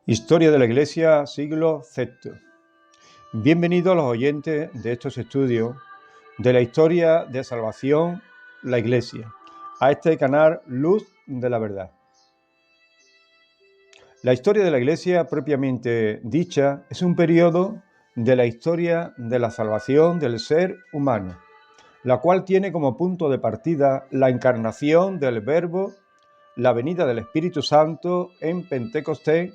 Historia de la Iglesia, siglo VI. Bienvenidos los oyentes de estos estudios de la historia de salvación, la Iglesia, a este canal Luz de la Verdad. La historia de la Iglesia, propiamente dicha, es un periodo de la historia de la salvación del ser humano, la cual tiene como punto de partida la encarnación del Verbo, la venida del Espíritu Santo en Pentecostés,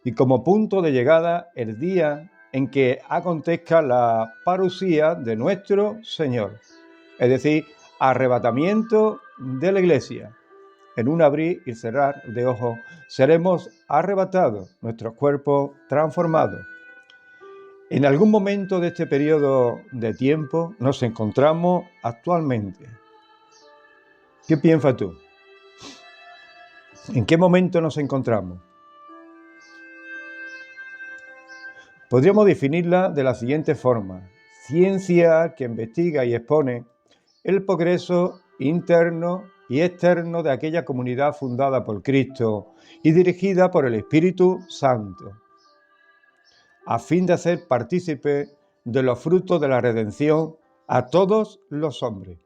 y como punto de llegada el día en que acontezca la parusía de nuestro Señor, es decir, arrebatamiento de la Iglesia. En un abrir y cerrar de ojos seremos arrebatados, nuestros cuerpos transformados. En algún momento de este periodo de tiempo nos encontramos actualmente. ¿Qué piensas tú? ¿En qué momento nos encontramos? Podríamos definirla de la siguiente forma: ciencia que investiga y expone el progreso interno y externo de aquella comunidad fundada por Cristo y dirigida por el Espíritu Santo, a fin de hacer partícipe de los frutos de la redención a todos los hombres.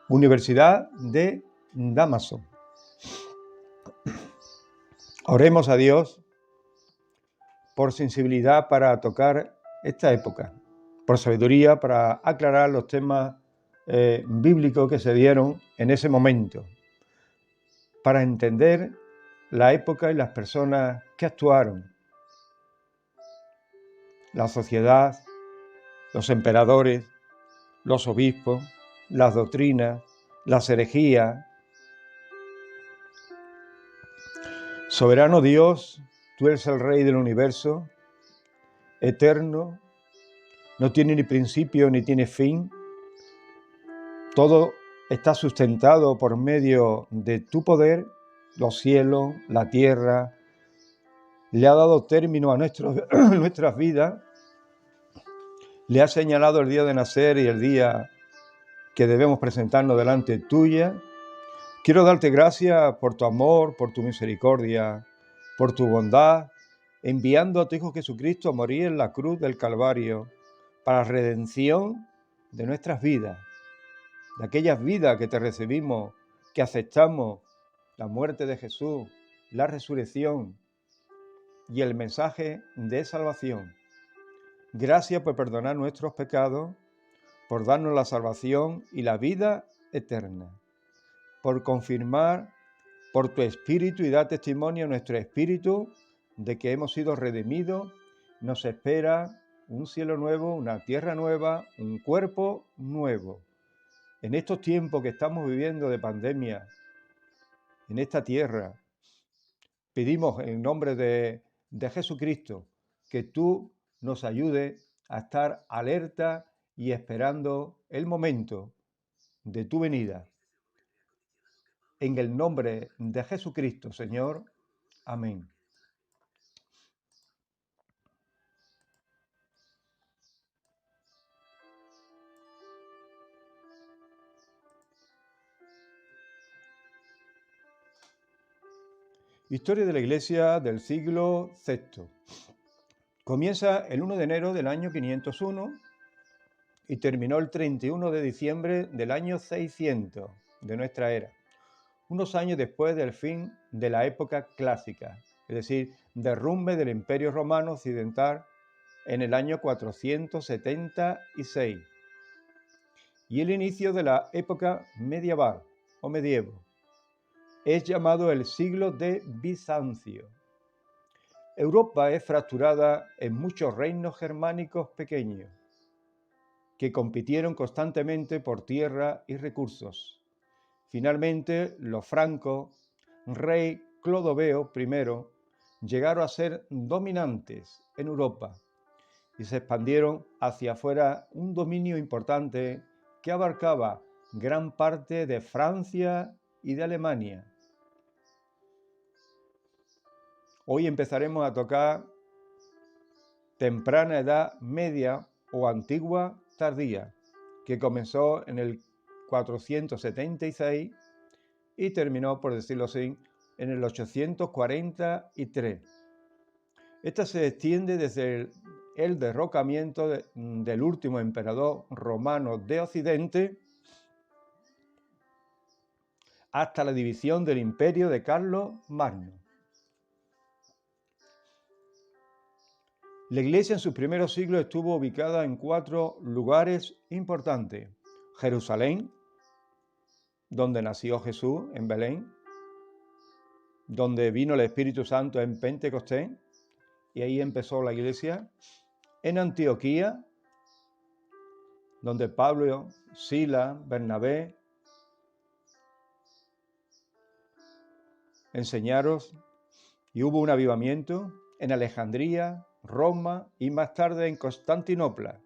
Universidad de Damaso. Oremos a Dios por sensibilidad para tocar esta época, por sabiduría para aclarar los temas bíblicos que se dieron en ese momento, para entender la época y las personas que actuaron, la sociedad, los emperadores, los obispos, las doctrinas, las herejías. Soberano Dios, tú eres el Rey del universo, eterno, no tiene ni principio ni tiene fin. Todo está sustentado por medio de tu poder, los cielos, la tierra. Le ha dado término a nuestras vidas. Le ha señalado el día de nacer y el día que debemos presentarnos delante tuya. Quiero darte gracias por tu amor, por tu misericordia, por tu bondad, enviando a tu Hijo Jesucristo a morir en la cruz del Calvario para redención de nuestras vidas, de aquellas vidas que te recibimos, que aceptamos la muerte de Jesús, la resurrección y el mensaje de salvación. Gracias por perdonar nuestros pecados, por darnos la salvación y la vida eterna, por confirmar por tu Espíritu y dar testimonio a nuestro espíritu de que hemos sido redimidos. Nos espera un cielo nuevo, una tierra nueva, un cuerpo nuevo. En estos tiempos que estamos viviendo de pandemia, en esta tierra, pedimos en nombre de Jesucristo que tú nos ayudes a estar alerta y esperando el momento de tu venida. En el nombre de Jesucristo, Señor. Amén. Historia de la Iglesia del siglo VI. Comienza el 1 de enero del año 501 y terminó el 31 de diciembre del año 600 de nuestra era, unos años después del fin de la época clásica, es decir, derrumbe del Imperio Romano Occidental en el año 476 y el inicio de la época medieval o medievo. Es llamado el siglo de Bizancio. Europa es fracturada en muchos reinos germánicos pequeños que compitieron constantemente por tierra y recursos. Finalmente, los francos, rey Clodoveo I, llegaron a ser dominantes en Europa y se expandieron hacia afuera un dominio importante que abarcaba gran parte de Francia y de Alemania. Hoy empezaremos a tocar temprana edad media o antigua tardía, que comenzó en el 476 y terminó, por decirlo así, en el 843. Esta se extiende desde el derrocamiento del último emperador romano de Occidente hasta la división del imperio de Carlos Magno. La iglesia en sus primeros siglos estuvo ubicada en 4 lugares importantes: Jerusalén, donde nació Jesús, en Belén, donde vino el Espíritu Santo en Pentecostés, y ahí empezó la iglesia; en Antioquía, donde Pablo, Silas, Bernabé enseñaron y hubo un avivamiento; en Alejandría, Roma y más tarde en Constantinopla.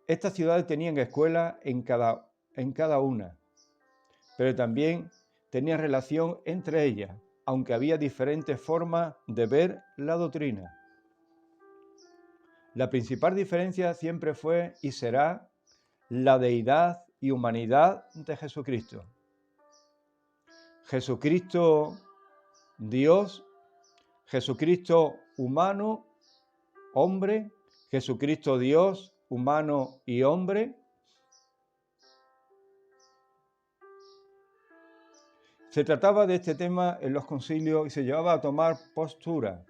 Estas ciudades tenían escuelas en cada una, pero también tenían relación entre ellas, aunque había diferentes formas de ver la doctrina. La principal diferencia siempre fue y será la deidad y humanidad de Jesucristo. Jesucristo Dios, Jesucristo humano, hombre, Jesucristo Dios, humano y hombre. Se trataba de este tema en los concilios y se llevaba a tomar postura.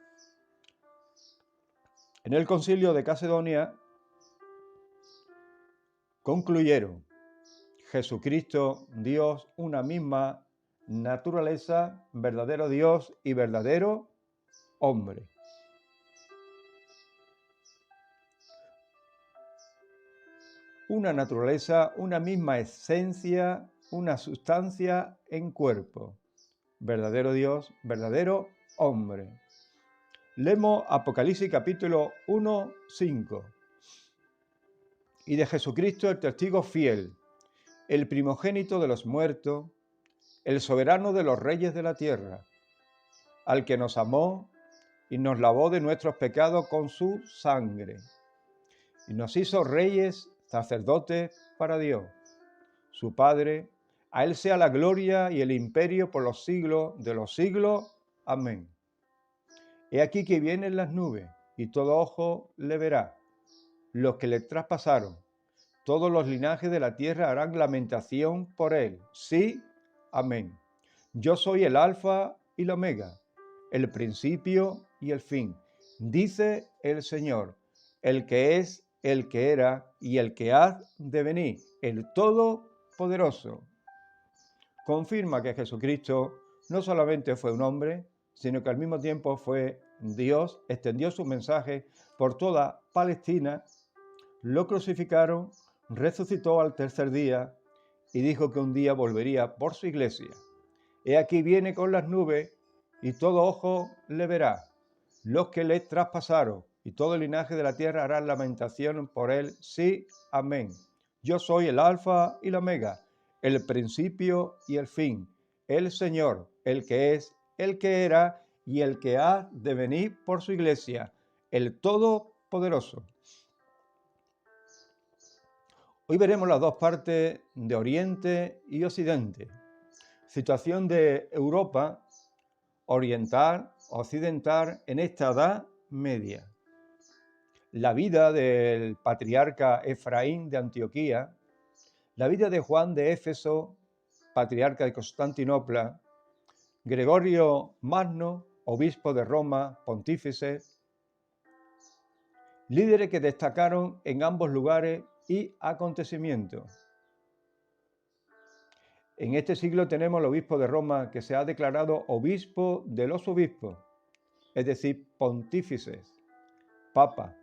En el concilio de Calcedonia concluyeron: Jesucristo Dios, una misma naturaleza, verdadero Dios y verdadero hombre. Una naturaleza, una misma esencia, una sustancia en cuerpo. Verdadero Dios, verdadero hombre. Leemos Apocalipsis capítulo 1, 5. Y de Jesucristo el testigo fiel, el primogénito de los muertos, el soberano de los reyes de la tierra, al que nos amó y nos lavó de nuestros pecados con su sangre, y nos hizo reyes, sacerdotes para Dios, su Padre. A Él sea la gloria y el imperio por los siglos de los siglos. Amén. He aquí que vienen las nubes, y todo ojo le verá. Los que le traspasaron, todos los linajes de la tierra harán lamentación por Él. Sí, amén. Yo soy el Alfa y la Omega, el principio y el fin, dice el Señor, el que es, el que era y el que ha de venir, el Todopoderoso. Confirma que Jesucristo no solamente fue un hombre, sino que al mismo tiempo fue Dios, extendió su mensaje por toda Palestina, lo crucificaron, resucitó al tercer día y dijo que un día volvería por su iglesia. He aquí viene con las nubes y todo ojo le verá. Los que le traspasaron y todo el linaje de la tierra harán lamentación por él. Sí, amén. Yo soy el Alfa y la Omega, el principio y el fin, el Señor, el que es, el que era y el que ha de venir por su iglesia, el Todopoderoso. Hoy veremos las dos partes de Oriente y Occidente. Situación de Europa oriental, occidental en esta Edad Media. La vida del patriarca Efraín de Antioquía, la vida de Juan de Éfeso, patriarca de Constantinopla, Gregorio Magno, obispo de Roma, pontífice, líderes que destacaron en ambos lugares y acontecimientos. En este siglo tenemos el obispo de Roma que se ha declarado obispo de los obispos, es decir, pontífices, papa,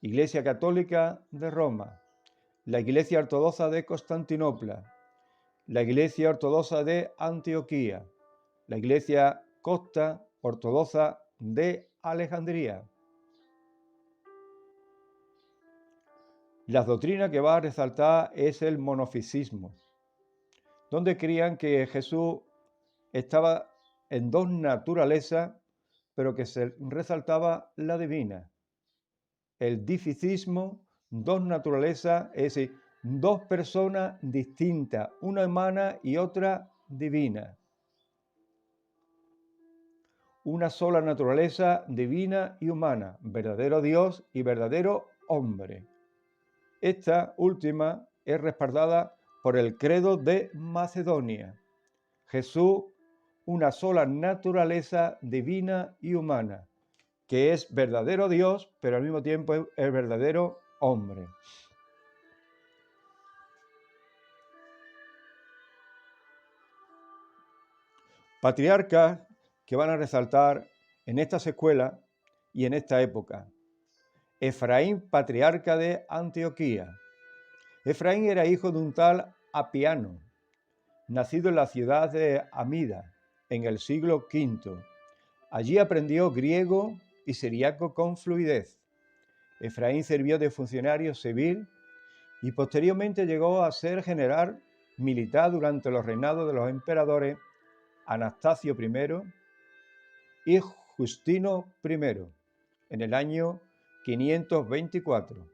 Iglesia Católica de Roma, la Iglesia Ortodoxa de Constantinopla, la Iglesia Ortodoxa de Antioquía, la Iglesia Copta Ortodoxa de Alejandría. La doctrina que va a resaltar es el monofisismo, donde creían que Jesús estaba en dos naturalezas, pero que se resaltaba la divina. El difisismo, dos naturalezas, es decir, dos personas distintas, una humana y otra divina. Una sola naturaleza divina y humana, verdadero Dios y verdadero hombre. Esta última es respaldada por el credo de Macedonia. Jesús, una sola naturaleza divina y humana, que es verdadero Dios, pero al mismo tiempo es el verdadero hombre. Patriarcas que van a resaltar en estas escuelas y en esta época. Efraín, patriarca de Antioquía. Efraín era hijo de un tal Apiano, nacido en la ciudad de Amida, en el siglo V. Allí aprendió griego y siriaco con fluidez. Efraín sirvió de funcionario civil y posteriormente llegó a ser general militar durante los reinados de los emperadores Anastasio I y Justino I, en el año 524.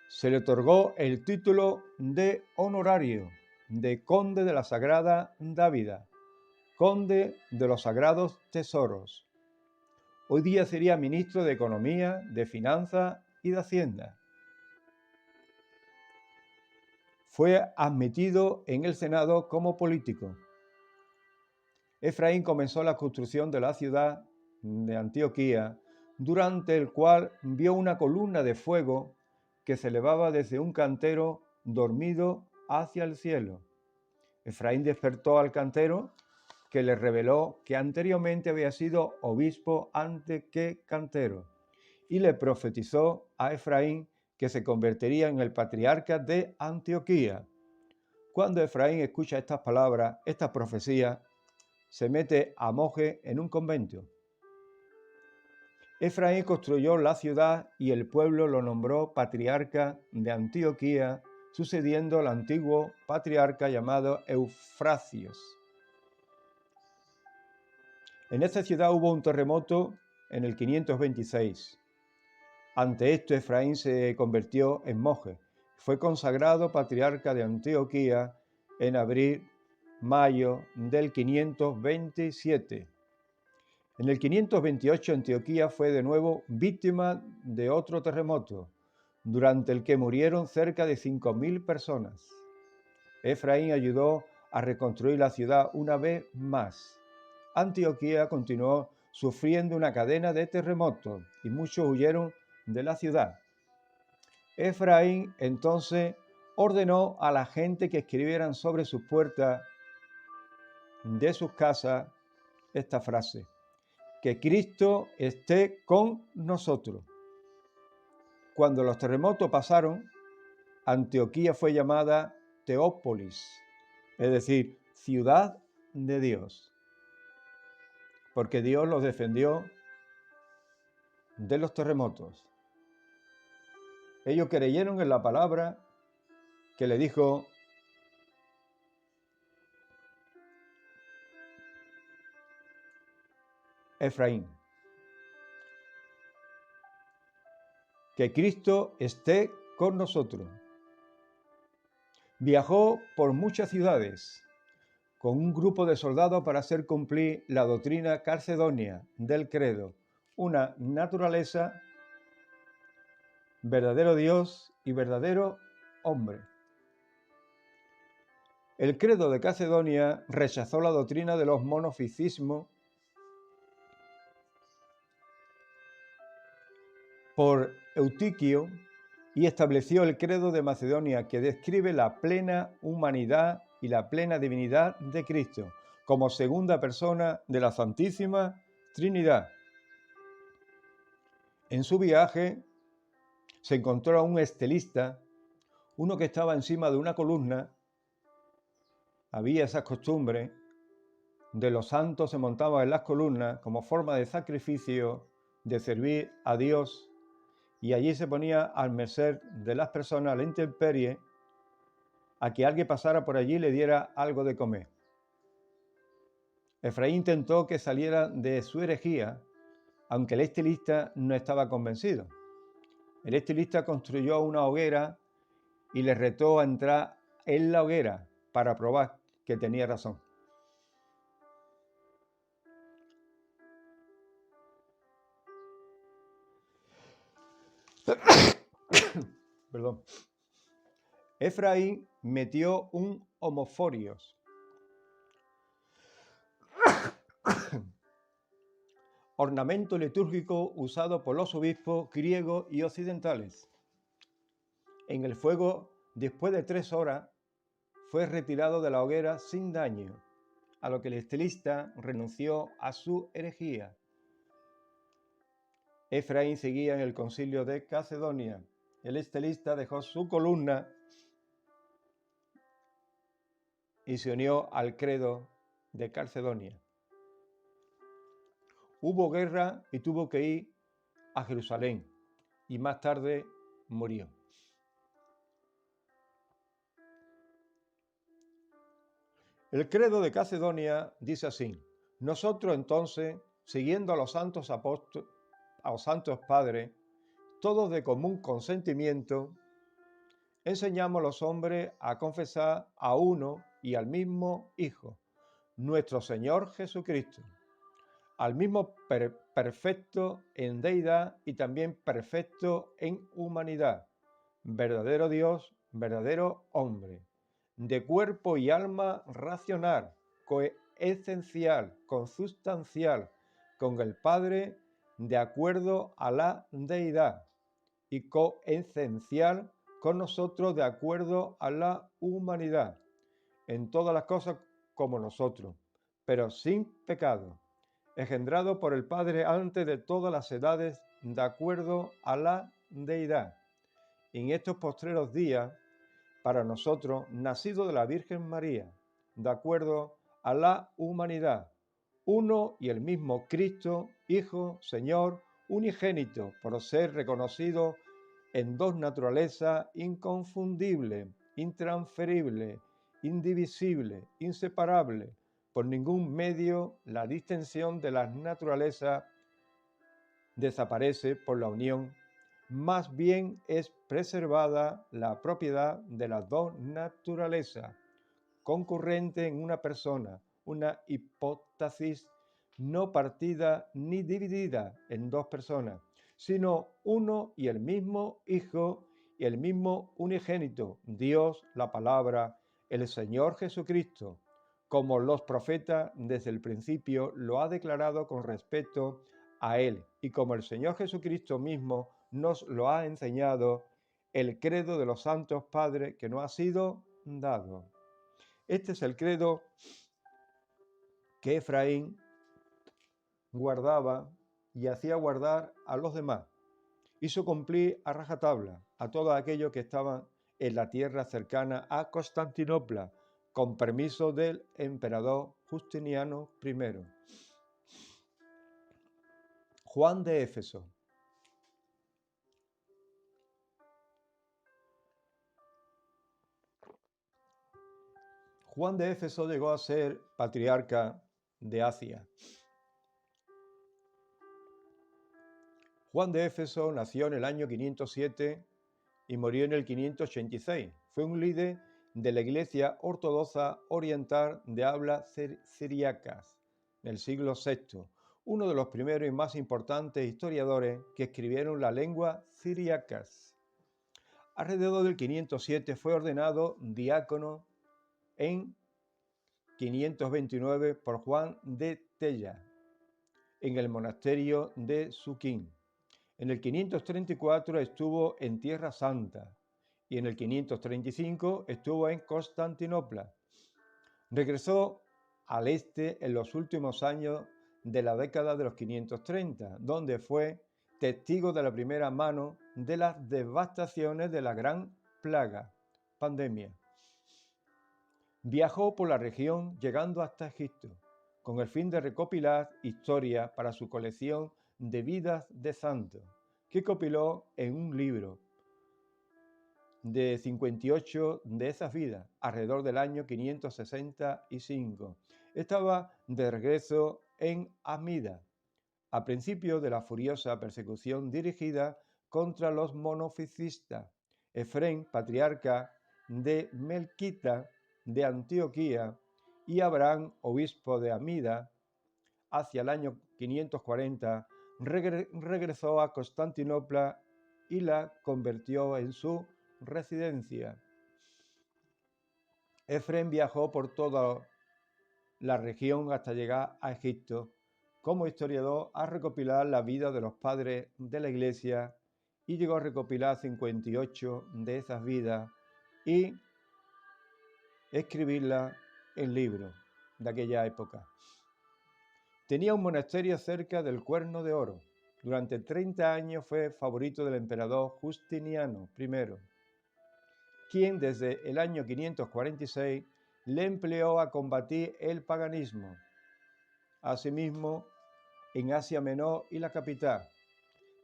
Se le otorgó el título de honorario de conde de la Sagrada Dávida, conde de los sagrados tesoros. Hoy día sería ministro de Economía, de Finanzas y de Hacienda. Fue admitido en el Senado como político. Efraín comenzó la construcción de la ciudad de Antioquía, durante el cual vio una columna de fuego que se elevaba desde un cantero dormido hacia el cielo. Efraín despertó al cantero, que le reveló que anteriormente había sido obispo antes que cantero, y le profetizó a Efraín que se convertiría en el patriarca de Antioquía. Cuando Efraín escucha estas palabras, esta profecía, se mete a monje en un convento. Efraín construyó la ciudad y el pueblo lo nombró patriarca de Antioquía, sucediendo al antiguo patriarca llamado Eufrasios. En esta ciudad hubo un terremoto en el 526. Ante esto, Efraín se convirtió en monje. Fue consagrado patriarca de Antioquía en abril-mayo del 527. En el 528 Antioquía fue de nuevo víctima de otro terremoto, durante el que murieron cerca de 5.000 personas. Efraín ayudó a reconstruir la ciudad una vez más. Antioquía continuó sufriendo una cadena de terremotos y muchos huyeron de la ciudad. Efraín entonces ordenó a la gente que escribieran sobre sus puertas de sus casas esta frase: que Cristo esté con nosotros. Cuando los terremotos pasaron, Antioquía fue llamada Teópolis, es decir, ciudad de Dios, porque Dios los defendió de los terremotos. Ellos creyeron en la palabra que le dijo Efraín: que Cristo esté con nosotros. Viajó por muchas ciudades con un grupo de soldados para hacer cumplir la doctrina calcedonia del credo, una naturaleza, verdadero Dios y verdadero hombre. El credo de Calcedonia rechazó la doctrina de los monofisismos por Eutiquio y estableció el credo de Macedonia, que describe la plena humanidad y la plena divinidad de Cristo como segunda persona de la Santísima Trinidad. En su viaje se encontró a un estelista, uno que estaba encima de una columna. Había esas costumbres de los santos se montaban en las columnas como forma de sacrificio, de servir a Dios, y allí se ponía al merced de las personas, a la intemperie, a que alguien pasara por allí y le diera algo de comer. Efraín intentó que saliera de su herejía, aunque el estilista no estaba convencido. El estilista construyó una hoguera y le retó a entrar en la hoguera para probar que tenía razón. Perdón. Efraín metió un homoforios, ornamento litúrgico usado por los obispos griegos y occidentales. En el fuego, después de 3 horas, fue retirado de la hoguera sin daño, a lo que el estilista renunció a su herejía. Efraín seguía en el concilio de Calcedonia. El estilista dejó su columna y se unió al credo de Calcedonia. Hubo guerra y tuvo que ir a Jerusalén y más tarde murió. El credo de Calcedonia dice así: nosotros entonces, siguiendo a los santos apóstoles, a los santos padres, todos de común consentimiento, enseñamos a los hombres a confesar a uno y al mismo Hijo, nuestro Señor Jesucristo, al mismo perfecto en deidad y también perfecto en humanidad, verdadero Dios, verdadero hombre, de cuerpo y alma racional, coesencial, consustancial, con el Padre de acuerdo a la deidad y coesencial con nosotros de acuerdo a la humanidad, en todas las cosas como nosotros, pero sin pecado, engendrado por el Padre antes de todas las edades de acuerdo a la deidad. En estos postreros días, para nosotros, nacido de la Virgen María, de acuerdo a la humanidad, uno y el mismo Cristo, Hijo, Señor, unigénito, por ser reconocido en dos naturalezas inconfundibles, intransferibles, indivisibles, inseparables, por ningún medio la distinción de las naturalezas desaparece por la unión, más bien es preservada la propiedad de las dos naturalezas, concurrente en una persona, una hipóstasis no partida ni dividida en dos personas, sino uno y el mismo Hijo y el mismo unigénito, Dios, la palabra, el Señor Jesucristo, como los profetas desde el principio lo ha declarado con respecto a Él, y como el Señor Jesucristo mismo nos lo ha enseñado, el credo de los santos padres que nos ha sido dado. Este es el credo que Efraín guardaba y hacía guardar a los demás. Hizo cumplir a rajatabla a todos aquellos que estaban en la tierra cercana a Constantinopla, con permiso del emperador Justiniano I. Juan de Éfeso. Juan de Éfeso llegó a ser patriarca de Asia. Juan de Éfeso nació en el año 507 y murió en el 586. Fue un líder de la Iglesia Ortodoxa Oriental de habla siriacas del siglo VI, uno de los primeros y más importantes historiadores que escribieron la lengua siriacas. Alrededor del 507 fue ordenado diácono en 529 por Juan de Tella en el monasterio de Suquín. En el 534 estuvo en Tierra Santa y en el 535 estuvo en Constantinopla. Regresó al este en los últimos años de la década de los 530, donde fue testigo de la primera mano de las devastaciones de la gran plaga, pandemia. Viajó por la región llegando hasta Egipto, con el fin de recopilar historia para su colección de vidas de santos, que compiló en un libro de 58 de esas vidas, alrededor del año 565. Estaba de regreso en Amida, a principio de la furiosa persecución dirigida contra los monofisistas, Efrén, patriarca de Melquita de Antioquía, y Abraham, obispo de Amida, hacia el año 540, regresó a Constantinopla y la convirtió en su residencia. Efrén viajó por toda la región hasta llegar a Egipto como historiador a recopilar la vida de los padres de la Iglesia y llegó a recopilar 58 de esas vidas y escribirlas en libros de aquella época. Tenía un monasterio cerca del Cuerno de Oro. Durante 30 años fue favorito del emperador Justiniano I, quien desde el año 546 le empleó a combatir el paganismo. Asimismo, en Asia Menor y la capital,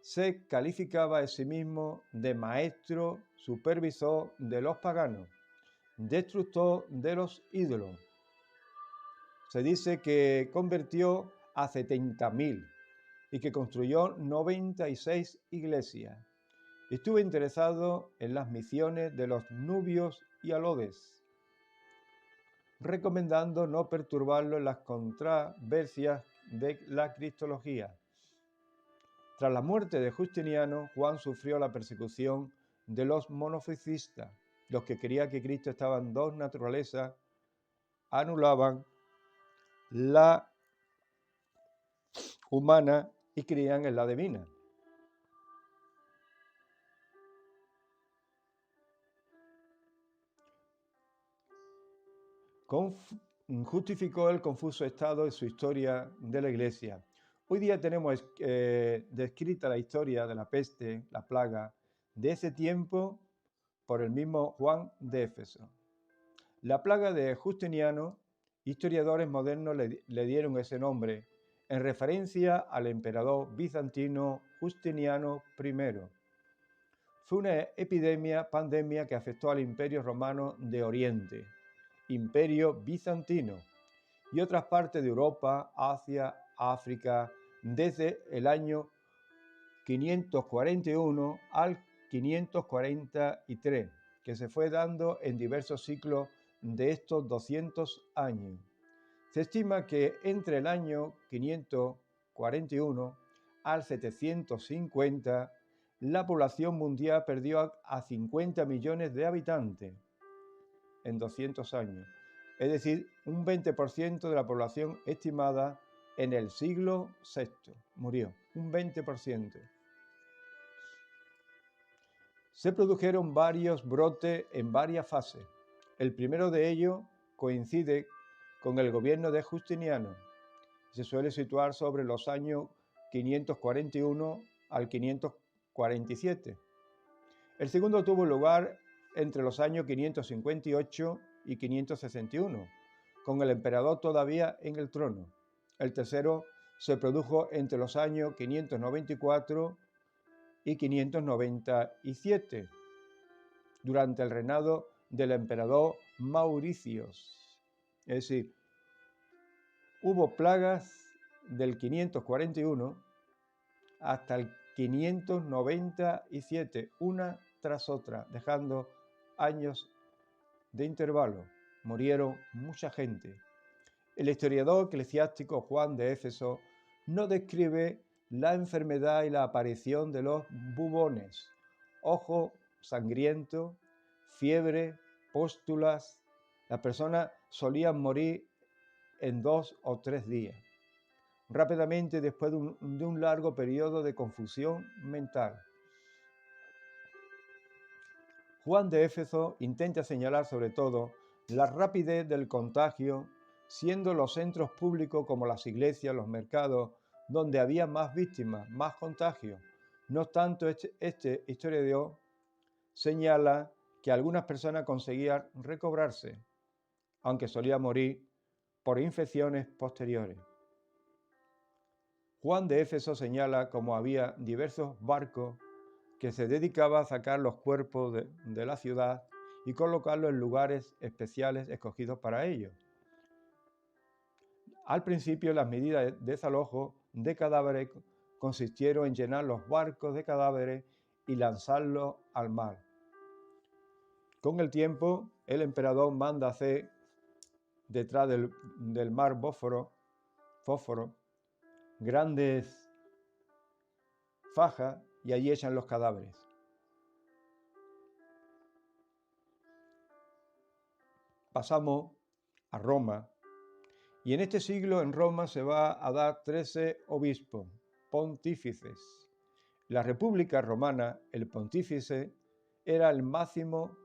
se calificaba a sí mismo de maestro supervisor de los paganos, destructor de los ídolos. Se dice que convirtió a 70.000 y que construyó 96 iglesias. Estuvo interesado en las misiones de los nubios y alodes, recomendando no perturbarlo en las controversias de la cristología. Tras la muerte de Justiniano, Juan sufrió la persecución de los monofisistas, los que creían que Cristo estaba en dos naturalezas, anulaban la humana y creían en la divina. Justificó el confuso estado de su historia de la Iglesia. Hoy día tenemos descrita la historia de la peste, la plaga, de ese tiempo por el mismo Juan de Éfeso. La plaga de Justiniano, historiadores modernos le dieron ese nombre en referencia al emperador bizantino Justiniano I. Fue una pandemia que afectó al Imperio Romano de Oriente, Imperio Bizantino, y otras partes de Europa, Asia, África, desde el año 541 al 543, que se fue dando en diversos ciclos de estos 200 años. Se estima que entre el año 541 al 750, la población mundial perdió a 50 millones de habitantes en 200 años. Es decir, un 20% de la población estimada en el siglo VI murió, un 20%. Se produjeron varios brotes en varias fases. El primero de ellos coincide con el gobierno de Justiniano. Se suele situar sobre los años 541 al 547. El segundo tuvo lugar entre los años 558 y 561, con el emperador todavía en el trono. El tercero se produjo entre los años 594 y 597, durante el reinado del emperador Mauricios. Es decir, hubo plagas del 541 hasta el 597, una tras otra, dejando años de intervalo. Murieron mucha gente. El historiador eclesiástico Juan de Éfeso no describe la enfermedad y la aparición de los bubones, ojo sangriento, fiebre, pústulas. Las personas solían morir en 2 o 3 días, rápidamente después de un largo periodo de confusión mental. Juan de Éfeso intenta señalar sobre todo la rapidez del contagio, siendo los centros públicos como las iglesias, los mercados, donde había más víctimas, más contagios. No obstante, este historiador señala que algunas personas conseguían recobrarse, aunque solían morir por infecciones posteriores. Juan de Éfeso señala cómo había diversos barcos que se dedicaban a sacar los cuerpos de la ciudad y colocarlos en lugares especiales escogidos para ello. Al principio, las medidas de desalojo de cadáveres consistieron en llenar los barcos de cadáveres y lanzarlos al mar. Con el tiempo, el emperador manda hacer detrás del mar Fósforo grandes fajas y allí echan los cadáveres. Pasamos a Roma, y en este siglo en Roma se va a dar 13 obispos, pontífices. En la República Romana, el pontífice era el máximo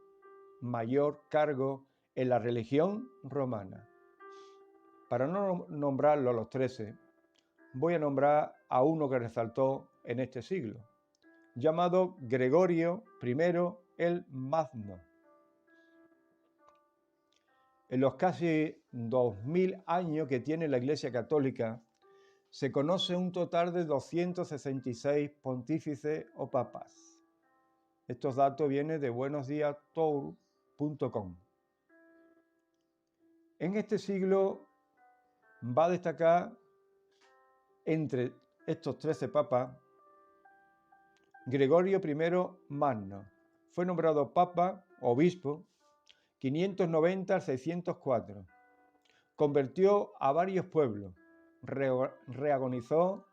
mayor cargo en la religión romana. Para no nombrarlo a los 13, voy a nombrar a uno que resaltó en este siglo, llamado Gregorio I el Magno. En los casi 2000 años que tiene la Iglesia Católica, se conoce un total de 266 pontífices o papas. Estos datos vienen de buenosdiastour.com. En este siglo va a destacar entre estos 13 papas Gregorio I Magno. Fue nombrado papa, obispo, 590 al 604. Convirtió a varios pueblos, reorganizó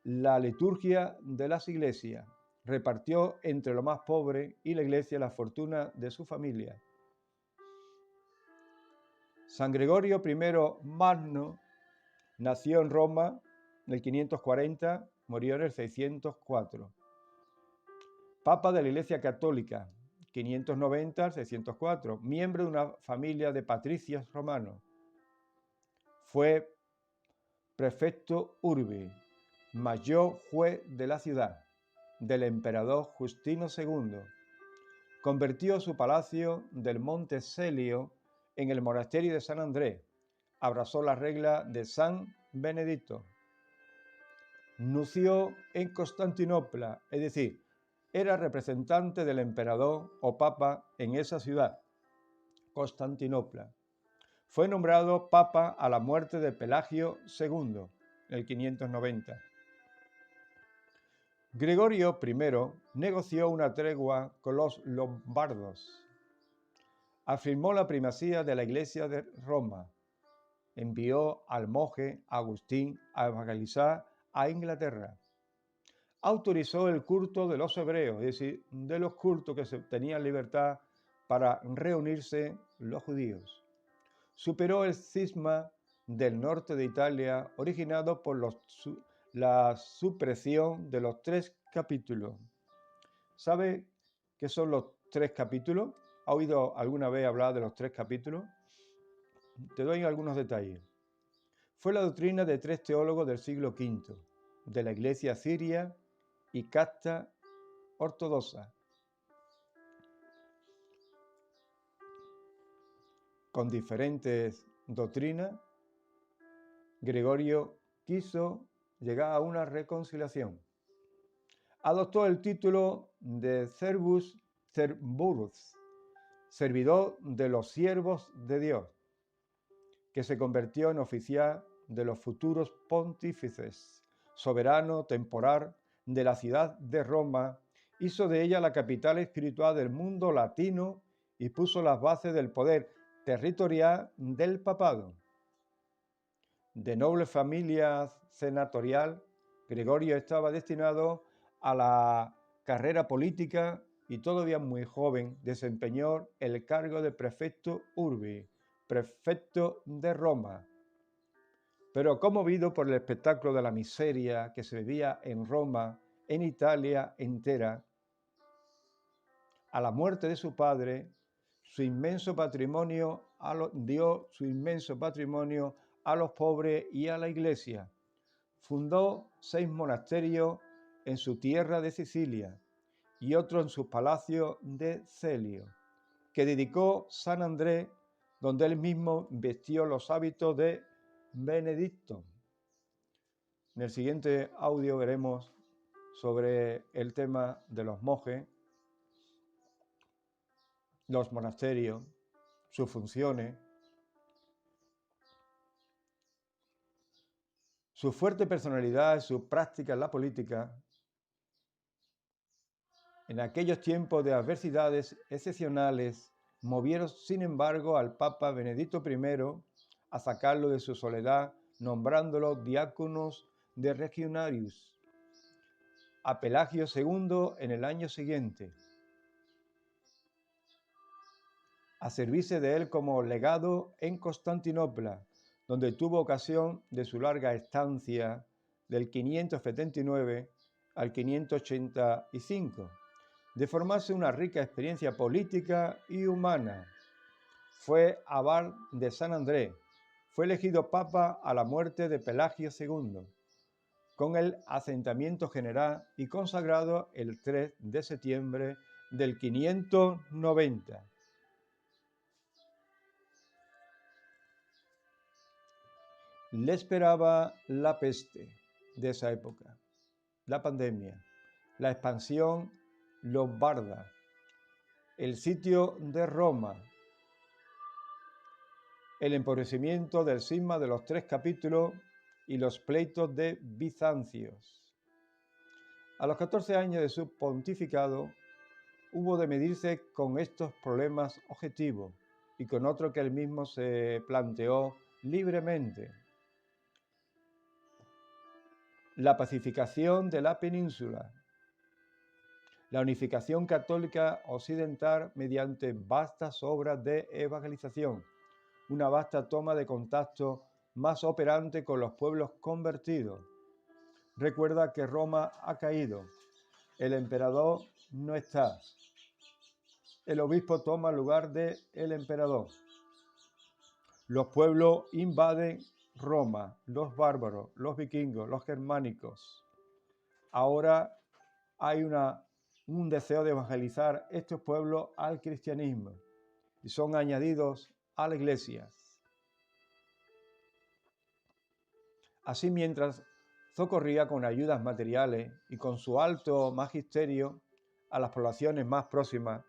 la liturgia de las iglesias, repartió entre los más pobres y la iglesia la fortuna de su familia. San Gregorio I Magno nació en Roma en el 540, murió en el 604. Papa de la Iglesia Católica, 590 al 604, miembro de una familia de patricios romanos. Fue prefecto urbi, mayor juez de la ciudad, del emperador Justino II. Convirtió su palacio del Monte Celio en el monasterio de San Andrés. Abrazó la regla de San Benedicto. Nució en Constantinopla, es decir, era representante del emperador o papa en esa ciudad, Constantinopla. Fue nombrado papa a la muerte de Pelagio II, en el 590. Gregorio I negoció una tregua con los lombardos. Afirmó la primacía de la Iglesia de Roma. Envió al monje Agustín a evangelizar a Inglaterra. Autorizó el culto de los hebreos, es decir, de los cultos que se tenían libertad para reunirse los judíos. Superó el cisma del norte de Italia originado por la supresión de los 3 capítulos. ¿Sabe qué son los 3 capítulos? ¿Ha oído alguna vez hablar de los 3 capítulos? Te doy algunos detalles. Fue la doctrina de 3 teólogos del siglo V, de la Iglesia siria y casta ortodoxa. Con diferentes doctrinas, Gregorio quiso llegar a una reconciliación. Adoptó el título de Servus Servus, servidor de los siervos de Dios, que se convirtió en oficial de los futuros pontífices, soberano temporal de la ciudad de Roma, hizo de ella la capital espiritual del mundo latino y puso las bases del poder territorial del papado. De noble familia senatorial, Gregorio estaba destinado a la carrera política y todavía muy joven desempeñó el cargo de prefecto urbi, prefecto de Roma. Pero conmovido por el espectáculo de la miseria que se vivía en Roma, en Italia entera, a la muerte de su padre, dio su inmenso patrimonio a los pobres y a la iglesia. Fundó 6 monasterios en su tierra de Sicilia y otro en su palacio de Celio, que dedicó San Andrés, donde él mismo vistió los hábitos de Benedicto. En el siguiente audio veremos sobre el tema de los monjes, los monasterios, sus funciones, su fuerte personalidad y su práctica en la política, En aquellos tiempos de adversidades excepcionales, movieron sin embargo al Papa Benedicto I a sacarlo de su soledad, nombrándolo diáconos de Regionarius, a Pelagio II en el año siguiente, a servirse de él como legado en Constantinopla, donde tuvo ocasión de su larga estancia del 579 al 585, de formarse una rica experiencia política y humana. Fue abad de San Andrés, fue elegido papa a la muerte de Pelagio II, con el asentamiento general y consagrado el 3 de septiembre del 590. Le esperaba la peste de esa época, la pandemia, la expansión lombarda, el sitio de Roma, el empobrecimiento del cisma de los 3 capítulos y los pleitos de Bizancios. A los 14 años de su pontificado, hubo de medirse con estos problemas objetivos y con otro que él mismo se planteó libremente: la pacificación de la península, la unificación católica occidental mediante vastas obras de evangelización, una vasta toma de contacto más operante con los pueblos convertidos. Recuerda que Roma ha caído, el emperador no está, el obispo toma el lugar del emperador. Los pueblos invaden Roma, los bárbaros, los vikingos, los germánicos. Ahora hay un deseo de evangelizar estos pueblos al cristianismo y son añadidos a la iglesia. Así, mientras socorría con ayudas materiales y con su alto magisterio a las poblaciones más próximas,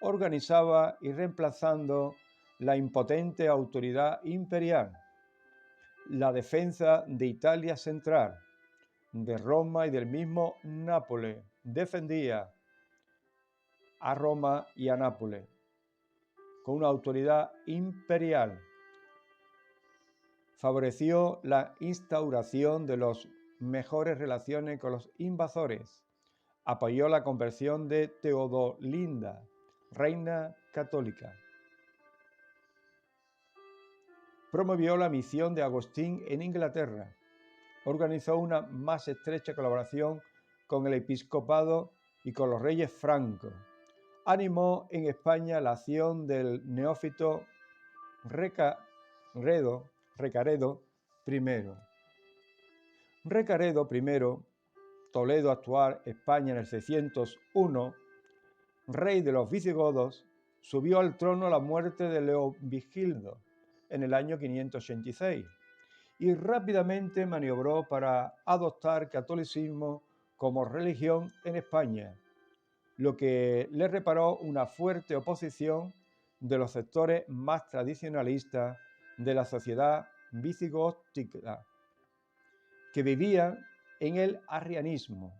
organizaba y reemplazando la impotente autoridad imperial, la defensa de Italia central, de Roma y del mismo Nápoles. Defendía a Roma y a Nápoles con una autoridad imperial. Favoreció la instauración de las mejores relaciones con los invasores. Apoyó la conversión de Teodolinda, reina católica. Promovió la misión de Agustín en Inglaterra. Organizó una más estrecha colaboración con el episcopado y con los reyes francos. Animó en España la acción del neófito Recaredo I. Recaredo I, Toledo actual, España en el 601, rey de los visigodos, subió al trono a la muerte de Leovigildo en el año 586 y rápidamente maniobró para adoptar catolicismo como religión en España, lo que le reparó una fuerte oposición de los sectores más tradicionalistas de la sociedad visigótica, que vivían en el arrianismo,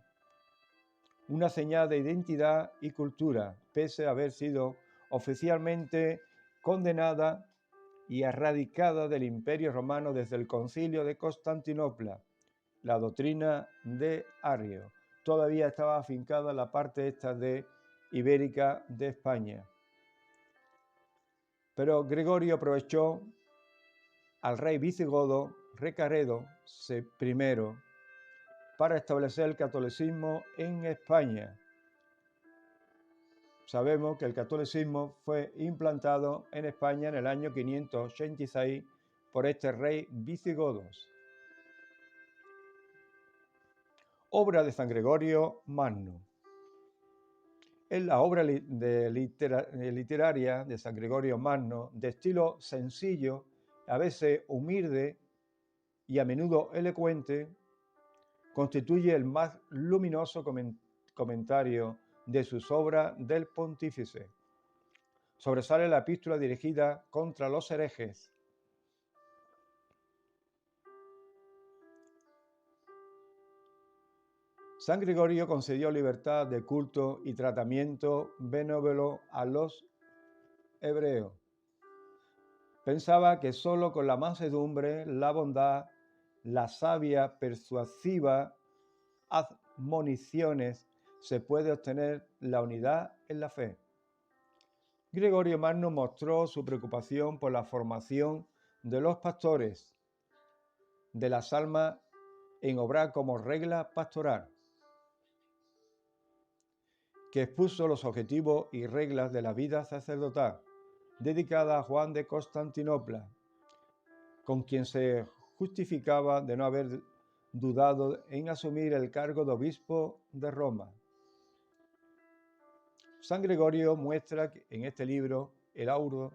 una señal de identidad y cultura, pese a haber sido oficialmente condenada y erradicada del Imperio Romano desde el Concilio de Constantinopla. La doctrina de Arrio todavía estaba afincada en la parte esta de ibérica de España. Pero Gregorio aprovechó al rey visigodo Recaredo I para establecer el catolicismo en España. Sabemos que el catolicismo fue implantado en España en el año 586 por este rey visigodo. Obra de San Gregorio Magno. Es la obra literaria de San Gregorio Magno, de estilo sencillo, a veces humilde y a menudo elocuente, constituye el más luminoso comentario de sus obras del pontífice. Sobresale la epístola dirigida contra los herejes. San Gregorio concedió libertad de culto y tratamiento benévolo a los hebreos. Pensaba que solo con la mansedumbre, la bondad, la sabia, persuasiva admoniciones se puede obtener la unidad en la fe. Gregorio Magno mostró su preocupación por la formación de los pastores de las almas en obrar como regla pastoral, que expuso los objetivos y reglas de la vida sacerdotal dedicada a Juan de Constantinopla, con quien se justificaba de no haber dudado en asumir el cargo de obispo de Roma. San Gregorio muestra en este libro el auro,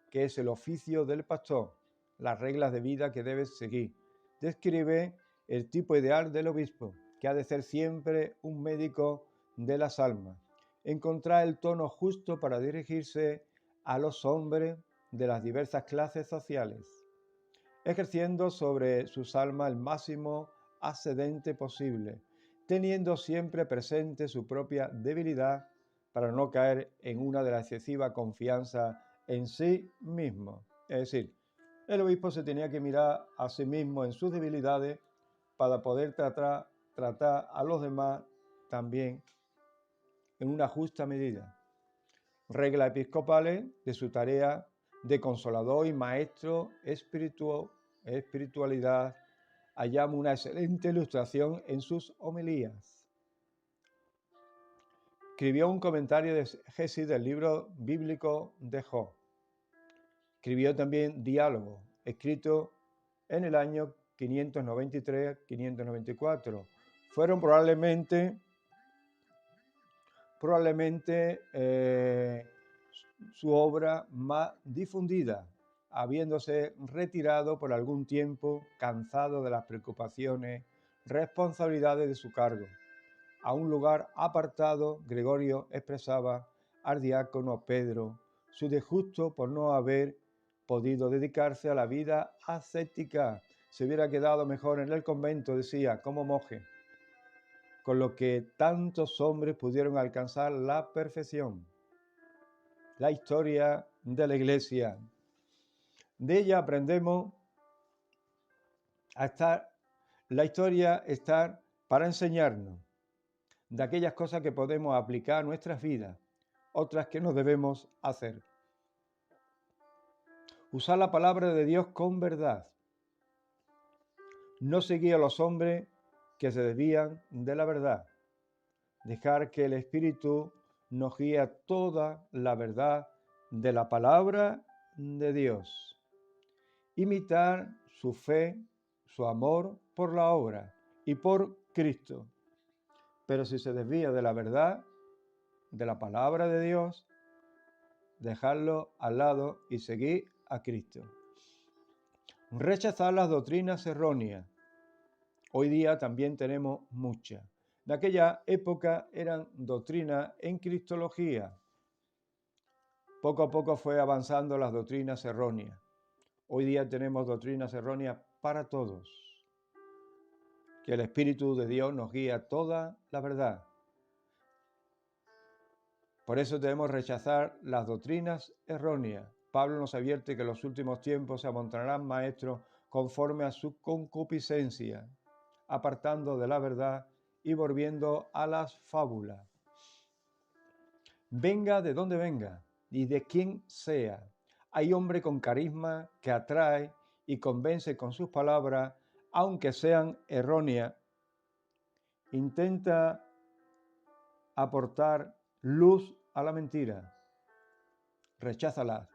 que es el oficio del pastor, las reglas de vida que debe seguir. Describe el tipo ideal del obispo, que ha de ser siempre un médico de las almas. Encontrar el tono justo para dirigirse a los hombres de las diversas clases sociales, ejerciendo sobre sus almas el máximo ascendente posible, teniendo siempre presente su propia debilidad para no caer en una de la excesiva confianza en sí mismo. Es decir, el obispo se tenía que mirar a sí mismo en sus debilidades para poder tratar a los demás también en una justa medida. Reglas episcopales de su tarea de consolador y maestro espiritualidad hallamos una excelente ilustración en sus homilías. Escribió un comentario de Génesis del libro bíblico de Job. Escribió también Diálogo, escrito en el año 593-594. Fueron probablemente su obra más difundida, habiéndose retirado por algún tiempo, cansado de las preocupaciones, responsabilidades de su cargo. A un lugar apartado, Gregorio expresaba al diácono Pedro su disgusto por no haber podido dedicarse a la vida ascética. Se hubiera quedado mejor en el convento, decía, como monje, con lo que tantos hombres pudieron alcanzar la perfección. La historia de la Iglesia. De ella aprendemos la historia está para enseñarnos de aquellas cosas que podemos aplicar a nuestras vidas, otras que no debemos hacer. Usar la palabra de Dios con verdad. No seguir a los hombres que se desvían de la verdad. Dejar que el Espíritu nos guíe a toda la verdad de la palabra de Dios. Imitar su fe, su amor por la obra y por Cristo. Pero si se desvía de la verdad, de la palabra de Dios, dejarlo al lado y seguir a Cristo. Rechazar las doctrinas erróneas. Hoy día también tenemos muchas. En aquella época eran doctrinas en cristología. Poco a poco fue avanzando las doctrinas erróneas. Hoy día tenemos doctrinas erróneas para todos. Que el Espíritu de Dios nos guíe a toda la verdad. Por eso debemos rechazar las doctrinas erróneas. Pablo nos advierte que en los últimos tiempos se amontonarán maestros conforme a su concupiscencia, apartando de la verdad y volviendo a las fábulas. Venga de donde venga y de quien sea. Hay hombre con carisma que atrae y convence con sus palabras, aunque sean erróneas. Intenta aportar luz a la mentira. Recházalas.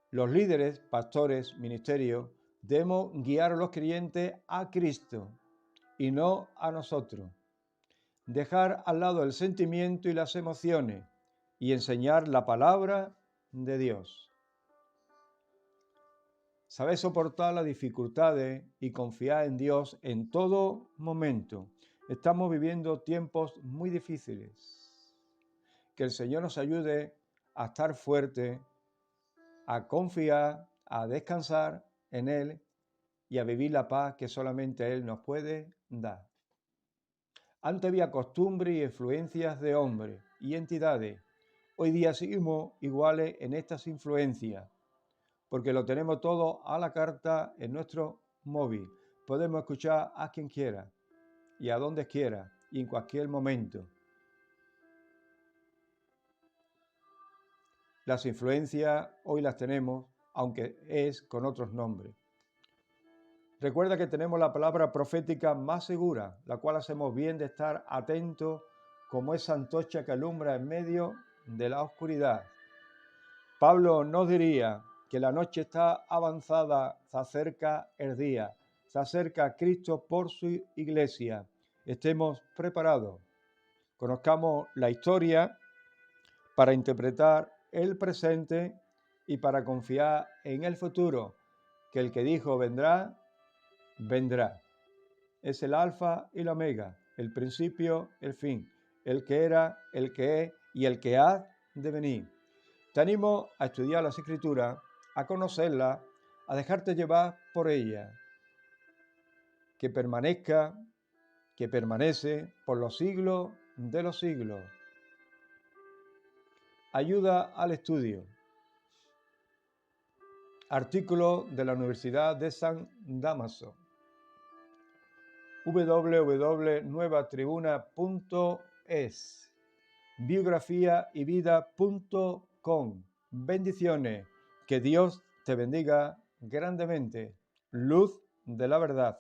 Los líderes, pastores, ministerios, debemos guiar a los creyentes a Cristo y no a nosotros. Dejar al lado el sentimiento y las emociones y enseñar la palabra de Dios. Saber soportar las dificultades y confiar en Dios en todo momento. Estamos viviendo tiempos muy difíciles. Que el Señor nos ayude a estar fuertes, a confiar, a descansar en Él y a vivir la paz que solamente Él nos puede dar. Antes había costumbres y influencias de hombres y entidades. Hoy día seguimos iguales en estas influencias, porque lo tenemos todo a la carta en nuestro móvil. Podemos escuchar a quien quiera y a donde quiera y en cualquier momento. Las influencias hoy las tenemos, aunque es con otros nombres. Recuerda que tenemos la palabra profética más segura, la cual hacemos bien de estar atentos como esa antorcha que alumbra en medio de la oscuridad. Pablo nos diría que la noche está avanzada, se acerca el día, se acerca Cristo por su iglesia. Estemos preparados. Conozcamos la historia para interpretar el presente y para confiar en el futuro, que el que dijo vendrá, vendrá. Es el alfa y la omega, el principio, el fin, el que era, el que es y el que ha de venir. Te animo a estudiar las Escrituras, a conocerlas, a dejarte llevar por ellas, que permanezca, que permanece por los siglos de los siglos. Ayuda al estudio. Artículo de la Universidad de San Damaso. www.nuevatribuna.es. biografiayvida.com. Bendiciones. Que Dios te bendiga grandemente. Luz de la verdad.